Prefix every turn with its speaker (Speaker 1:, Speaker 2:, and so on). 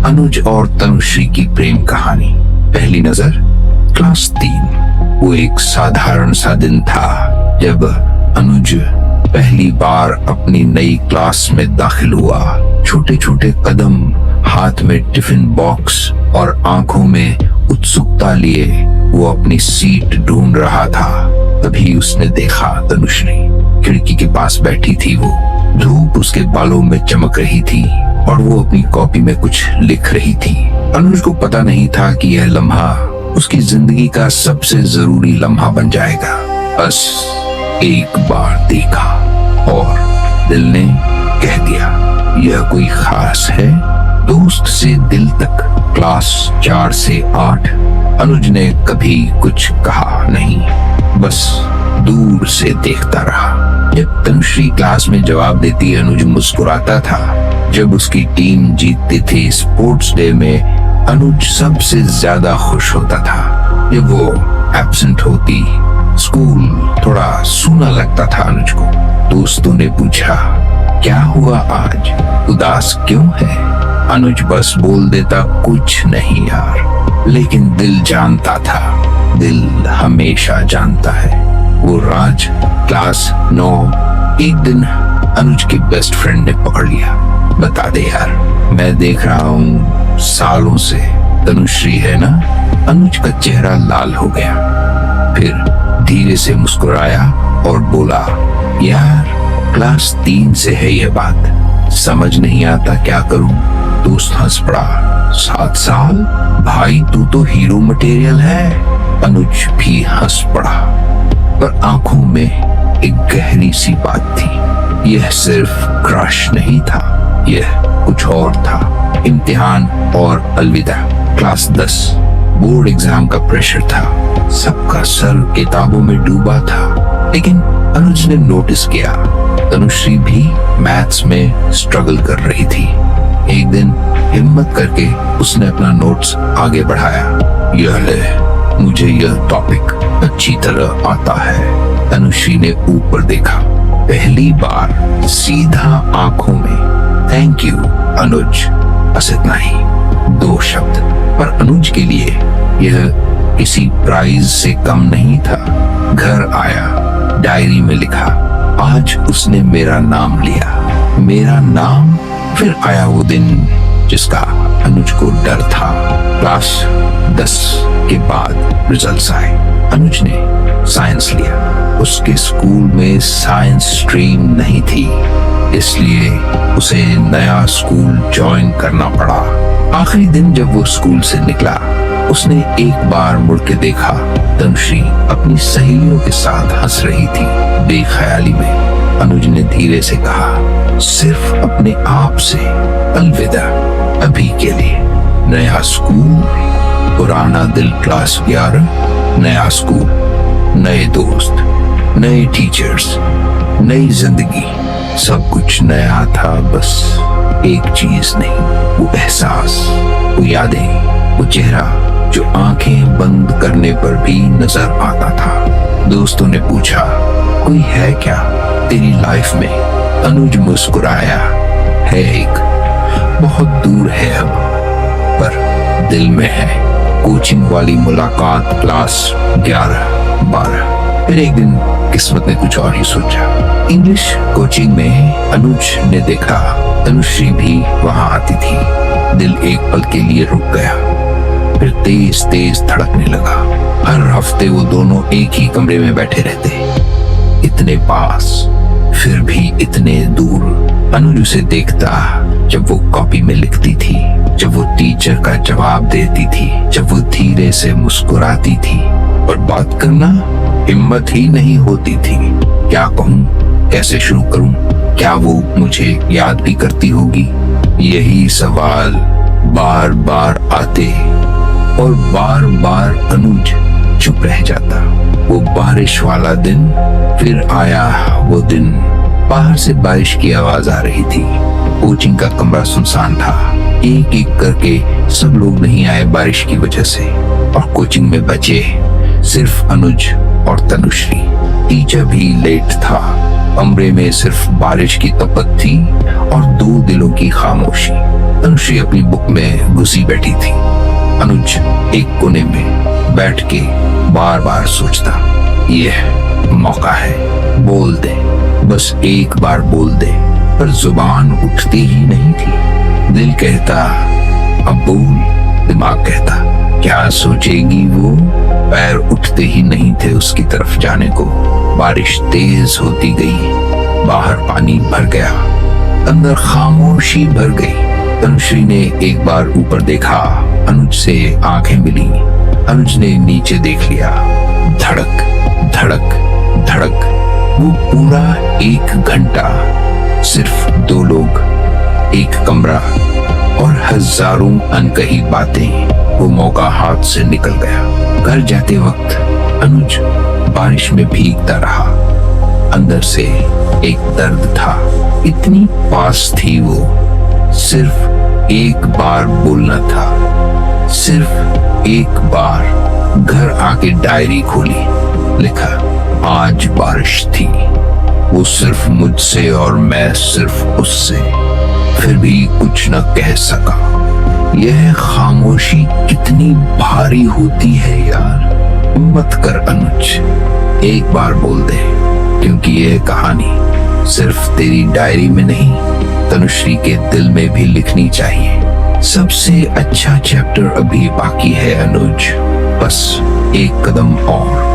Speaker 1: अनुज और तनुश्री की प्रेम कहानी। पहली नजर, क्लास 3। वो एक साधारण सा दिन था जब अनुज पहली बार अपनी नई क्लास में दाखिल हुआ। छोटे छोटे कदम, हाथ में टिफिन बॉक्स और आंखों में उत्सुकता लिए वो अपनी सीट ढूंढ रहा था। तभी उसने देखा तनुश्री खिड़की के पास बैठी थी। वो धूप उसके बालों में चमक रही थी और वो अपनी कॉपी में कुछ लिख रही थी। अनुज को पता नहीं था कि यह लम्हा उसकी जिंदगी का सबसे जरूरी लम्हा बन जाएगा। बस एक बार देखा और दिल ने कह दिया, यह कोई खास है। दोस्त से दिल तक, क्लास 4 से 8। अनुज ने कभी कुछ कहा नहीं, बस दूर से देखता रहा। जब तनुश्री क्लास में जवाब देती, अनुज मुस्कुराता था। जब उसकी टीम जीतती थी स्पोर्ट्स डे में, अनुज सबसे ज्यादा खुश होता था। जब वो एब्सेंट होती, स्कूल थोड़ा सूना लगता था अनुज को। दोस्तों ने पूछा, क्या हुआ आज, उदास क्यों है? अनुज बस बोल देता, कुछ नहीं यार। लेकिन दिल जानता था, दिल हमेशा जानता है। वो राज, क्लास 9। एक दिन अनुज के बेस्ट फ्रेंड ने पकड़ लिया। बता दे यार, मैं देख रहा हूँ सालों से तनुश्री है ना? अनुज का चेहरा लाल हो गया, फिर धीरे से मुस्कुराया और बोला, यार क्लास 3 से है यह बात, समझ नहीं आता क्या करूं। दोस्त हंस पड़ा, 7 साल? भाई तू तो हीरो मटेरियल है। अनुज भी हंस पड़ा, पर आंखों में एक गहरी सी बात थी। यह सिर्फ क्रश नहीं था, यह कुछ और था। इम्तिहान और अलविदा। क्लास 10, बोर्ड एग्जाम का प्रेशर था। सबका सर किताबों में डूबा था। लेकिन अनुज ने नोटिस किया, तनुश्री भी मैथ्स में स्ट्रगल कर रही थी। एक दिन हिम्मत करके उसने अपना नोट्स आगे बढ़ाया। यह ले, मुझे यह टॉपिक अच्छी तरह आता है। तनुश्री ने ऊपर देखा, पहली बार सीधा आंखों में, थैंक यू अनुज। बस इतना ही, 2 शब्द। पर अनुज के लिए यह किसी प्राइज से कम नहीं था। घर आया, डायरी में लिखा, आज उसने मेरा नाम लिया। मेरा नाम। फिर आया वो दिन जिसका अनुज को डर था। क्लास 10 के बाद रिजल्ट्स आए। अनुज ने साइंस लिया। उसके स्कूल में साइंस स्ट्रीम नहीं थी, इसलिए उसे नया स्कूल ज्वाइन करना पड़ा। आखिरी दिन जब वो स्कूल से निकला, उसने एक बार मुड़ के देखा, तनुश्री अपनी सहेलियों के साथ हंस रही थी बेख्याली में। अनुज ने धीरे से कहा, सिर्फ अपने आप से अलविदा अभी के लिए। नया स्कूल, पुराना दिल। क्लास 11, नया स्कूल, नए दोस्त, नए टीचर्स, नई जिंदगी। सब कुछ नया था, बस एक चीज नहीं, वो एहसास, वो यादें, वो चेहरा जो आंखें बंद करने पर भी नजर आता था। दोस्तों ने पूछा, कोई है क्या तेरी लाइफ में? अनुज मुस्कुराया, है एक, बहुत दूर है अब, पर दिल में है। कोचिंग वाली मुलाकात, क्लास 11-12। फिर एक दिन किस्मत ने कुछ और ही सोचा। इंग्लिश कोचिंग में अनुज ने देखा तनुश्री भी वहां आती थी। दिल एक पल के लिए रुक गया, फिर तेज तेज धड़कने लगा। हर हफ्ते वो दोनों एक ही कमरे में बैठे रहते, इतने पास फिर भी इतने दूर। अनुज उसे देखता जब वो कॉपी में लिखती थी, जब वो टीचर का जवाब देती थी, जब वो धीरे से मुस्कुराती थी। और बात करना हिम्मत ही नहीं होती थी। क्या कहूँ, कैसे शुरू करूँ? क्या वो मुझे याद भी करती होगी? यही सवाल बार बार आते और बार बार अनुज चुप रह जाता। वो बारिश वाला दिन, फिर आया वो दिन। बाहर से बारिश की आवाज आ रही थी। कोचिंग का कमरा सुनसान था। एक एक करके सब लोग नहीं आए बारिश की वजह से, और कोचिंग में बचे सिर्फ अनुज और तनुश्री। टीचर भी लेट था। कमरे में सिर्फ बारिश की तपत थी और 2 दिलों की खामोशी। तनुश्री अपनी बुक में घुसी बैठी थी। अनुज एक कोने में बैठ के बार बार सोचता, यह मौका है, बोल दे, बस एक बार बोल दे। पर जुबान उठती ही नहीं थी। दिल कहता अब बोल, दिमाग कहता क्या सोचेगी वो। पैर उठते ही नहीं थे उसकी तरफ जाने को। बारिश तेज होती गई, बाहर पानी भर गया, अंदर खामोशी भर गई। तनुश्री ने एक बार ऊपर देखा, अनुज से आंखें मिली। अनुज ने नीचे देख लिया। धड़क धड़क धड़क। वो पूरा 1 घंटा, सिर्फ 2 लोग, एक कमरा और हजारों अनकही बातें। वो मौका हाथ से निकल गया। घर जाते वक्त अनुज बारिश में भीगता रहा। अंदर से एक दर्द था, इतनी पास थी वो। सिर्फ एक बार बोलना था, सिर्फ एक बार। घर आके डायरी खोली, लिखा आज बारिश थी। वो सिर्फ मुझसे और मैं सिर्फ उससे। फिर भी कुछ न कह सका। यह खामोशी कितनी भारी होती है यार। मत कर अनुज, एक बार बोल दे, क्योंकि यह कहानी सिर्फ तेरी डायरी में नहीं, तनुश्री के दिल में भी लिखनी चाहिए। सबसे अच्छा चैप्टर अभी बाकी है अनुज, बस एक कदम और।